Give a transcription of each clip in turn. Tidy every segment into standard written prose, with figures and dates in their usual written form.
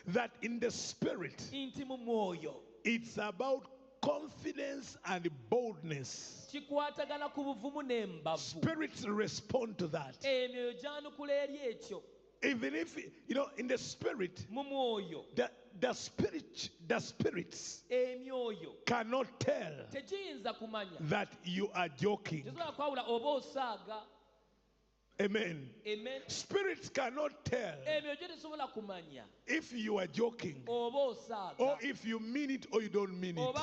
that in the spirit, it's about confidence and boldness. Spirits respond to that. Even if, in the spirit, the spirits cannot tell that you are joking. Amen. Amen. Spirits cannot tell if you are joking or if you mean it or you don't mean it.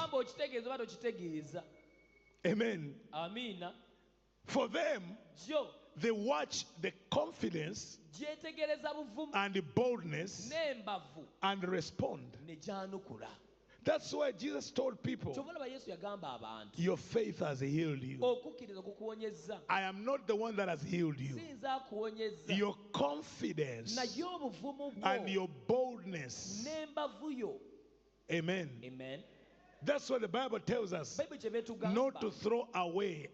Amen. For them, they watch the confidence and the boldness and respond. That's why Jesus told people, your faith has healed you. I am not the one that has healed you. Your confidence and your boldness. Amen. Amen. That's what the Bible tells us, not to throw away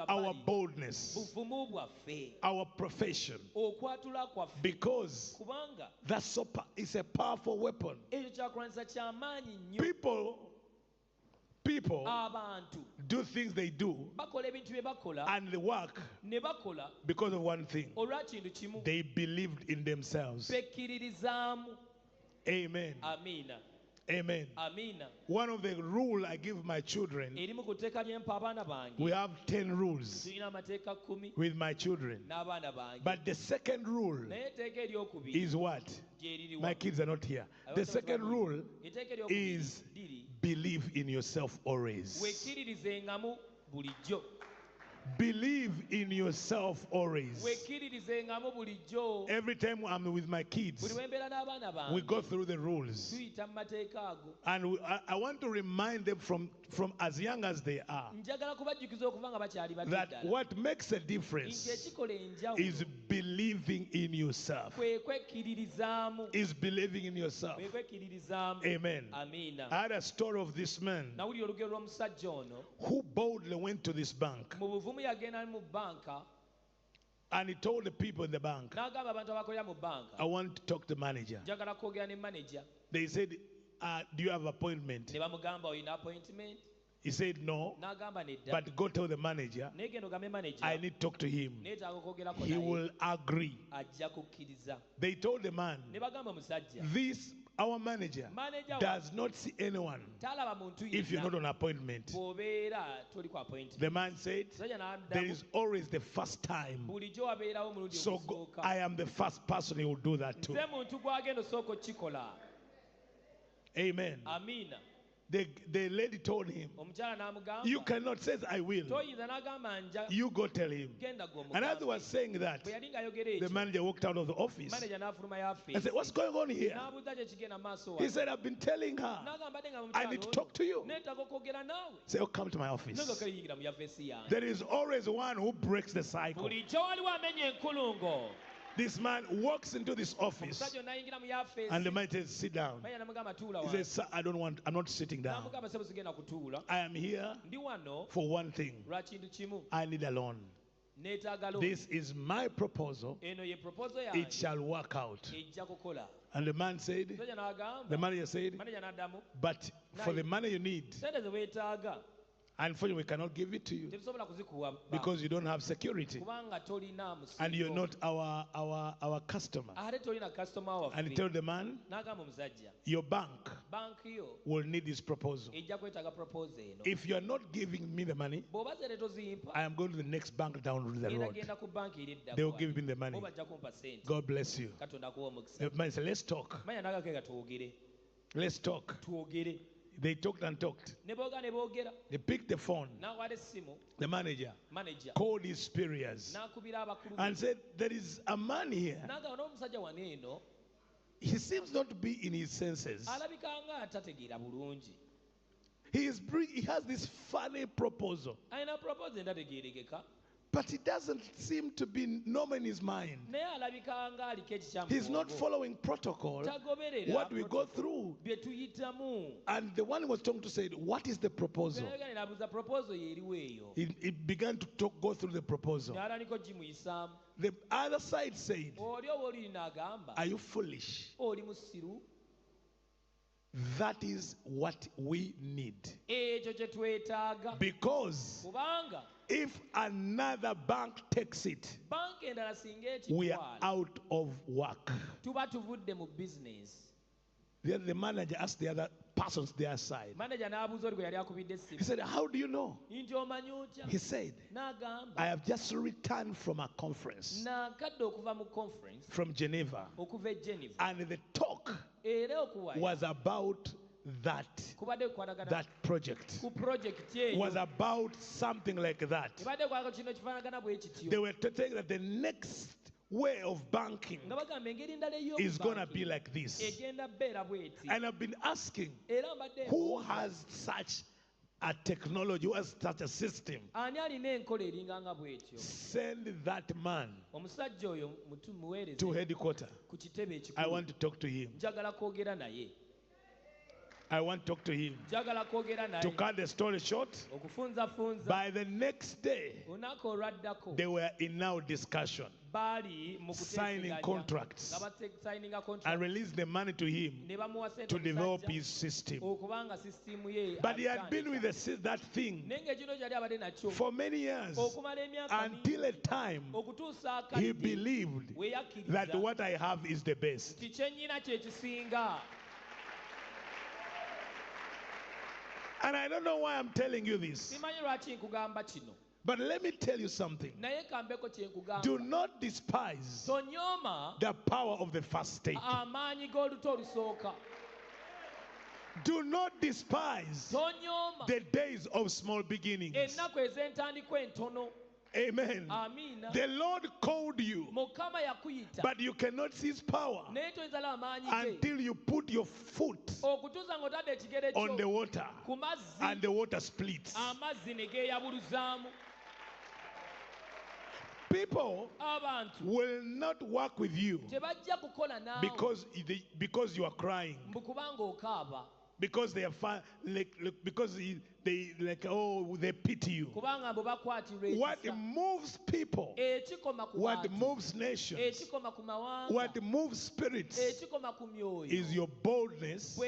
our boldness, our profession, because that's it's a powerful weapon. People do things they do and they work because of one thing. They believed in themselves. Amen. Amen. One of the rules I give my children, we have 10 rules with my children. But the second rule is what? My kids are not here. The second rule is believe in yourself always. Believe in yourself always. Every time I'm with my kids, we go through the rules. And I want to remind them from as young as they are that what makes a difference is believing in yourself. Is believing in yourself. Amen. I had a story of this man who boldly went to this bank. And he told the people in the bank, I want to talk to the manager. They said, do you have an appointment? He said, no, but go tell the manager, I need to talk to him. He will agree. They told the man, our manager does not see anyone if you're not on appointment. The man said, there is always the first time. So I am the first person who will do that too. Amen. The lady told him, you cannot say I will. You go tell him. And as he was saying that, the manager walked out of the office. I said, what's going on here? He said, I've been telling her, I need to talk to you. Say, oh, come to my office. There is always one who breaks the cycle. This man walks into this office and the man says, sit down. He says, sir, I'm not sitting down. I am here for one thing. I need a loan. This is my proposal. It shall work out. And the man said, the manager said, but for the money you need, unfortunately, we cannot give it to you because you don't have security and you're not our customer. And he told the man, your bank will need this proposal. If you're not giving me the money, I am going to the next bank down the road. They will give me the money. God bless you. The man said, let's talk. Let's talk. They talked and talked. They picked the phone. The manager called his superiors and said, there is a man here. He seems not to be in his senses. He has this funny proposal. But it doesn't seem to be normal in his mind. He's not following protocol, what we go through. And the one who was talking to said, what is the proposal? He began to go through the proposal. The other side said, are you foolish? That is what we need. Because if another bank takes it, we are out of work. Then the manager asked the other persons their side. He said, how do you know? He said, I have just returned from a conference from Geneva. And the talk was about that project. Was about something like that. They were saying that the next way of banking is going to be like this. And I've been asking, who has such a technology, who has such a system? Send that man to headquarters. I want to talk to him. I want to talk to him. To cut the story short, by the next day, they were in now discussion, signing contracts, and released the money to him to develop his system. But he had been with that thing for many years, until a time he believed that what I have is the best. And I don't know why I'm telling you this. But let me tell you something. Do not despise the power of the first state. Do not despise the days of small beginnings. Amen. The Lord called you, but you cannot see his power until you put your foot on the water and the water splits. People will not work with you because you are crying. Because they are because they pity you. What moves people, what moves nations, what moves spirits is your boldness,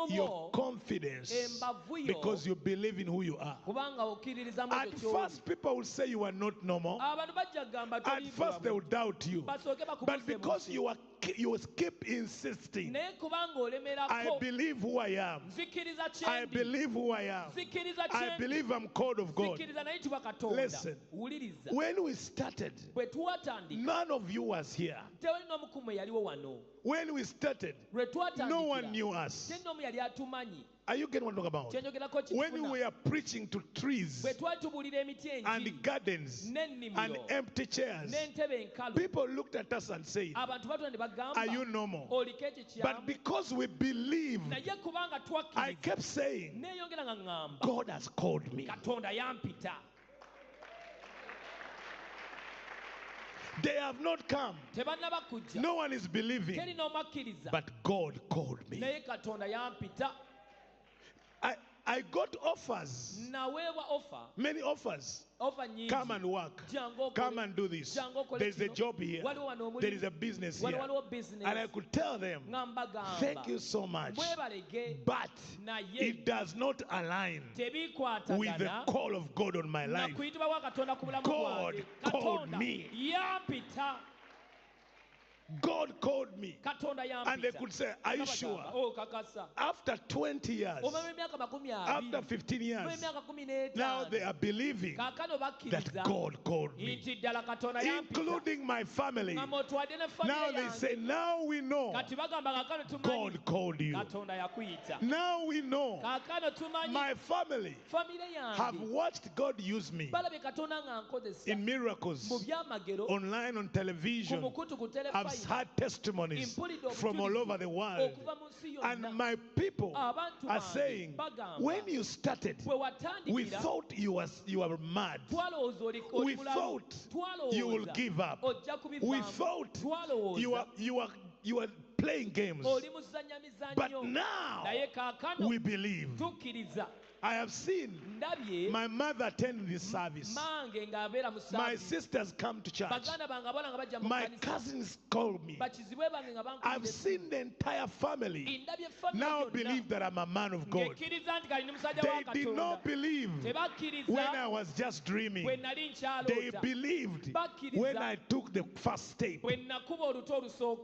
your confidence, because you believe in who you are. At first, people will say you are not normal. At first, they will doubt you. But because you keep insisting, I believe who I am. I believe who I am. I believe I'm called of God. Listen, when we started, none of you was here. When we started, no one knew us. Are you getting what I'm talking about? When we are preaching to trees and gardens and empty chairs, people looked at us and said, are you normal? But because we believe, I kept saying, God has called me. They have not come. No one is believing. But God called me. I got offers. Many offers. Come and work. Come and do this. There's a job here. There is a business here. And I could tell them, thank you so much. But it does not align with the call of God on my life. God called me. God called me. And they could say, are you sure? After 20 years, after 15 years, now they are believing that God called me, including my family. Now they say, now we know God called you. Now we know my family have watched God use me in miracles, online, on television. I've has had testimonies from all over the world. And my people are saying, when you started, we thought you were mad. We thought you will give up. We thought you were playing games. But now we believe. I have seen my mother attend this service. My sisters come to church. My cousins call me. I've seen the entire family now believe that I'm a man of God. They did not believe when I was just dreaming. They believed when I took the first step.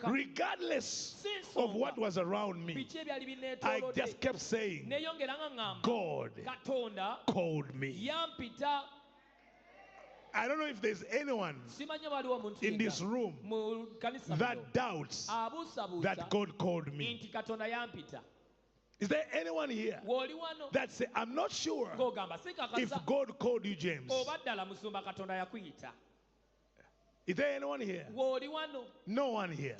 Regardless of what was around me, I just kept saying, God called me. I don't know if there's anyone in this room that doubts that God called me. Is there anyone here that says, I'm not sure if God called you, James? Is there anyone here? No one here.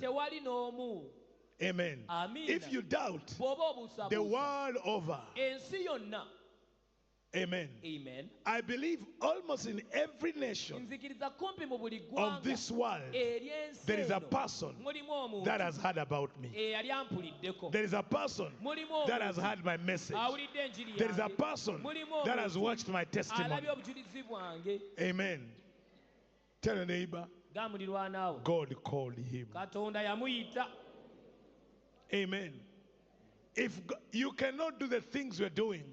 Amen. If you doubt, the world over. Amen. Amen. I believe almost in every nation of this world, there is a person that has heard about me. There is a person that has heard my message. There is a person that has watched my testimony. Amen. Tell your neighbor, God called him. Amen. If you cannot do the things we're doing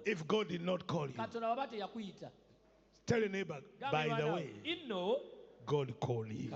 if God did not call you. Tell your neighbor, by the way, God called you.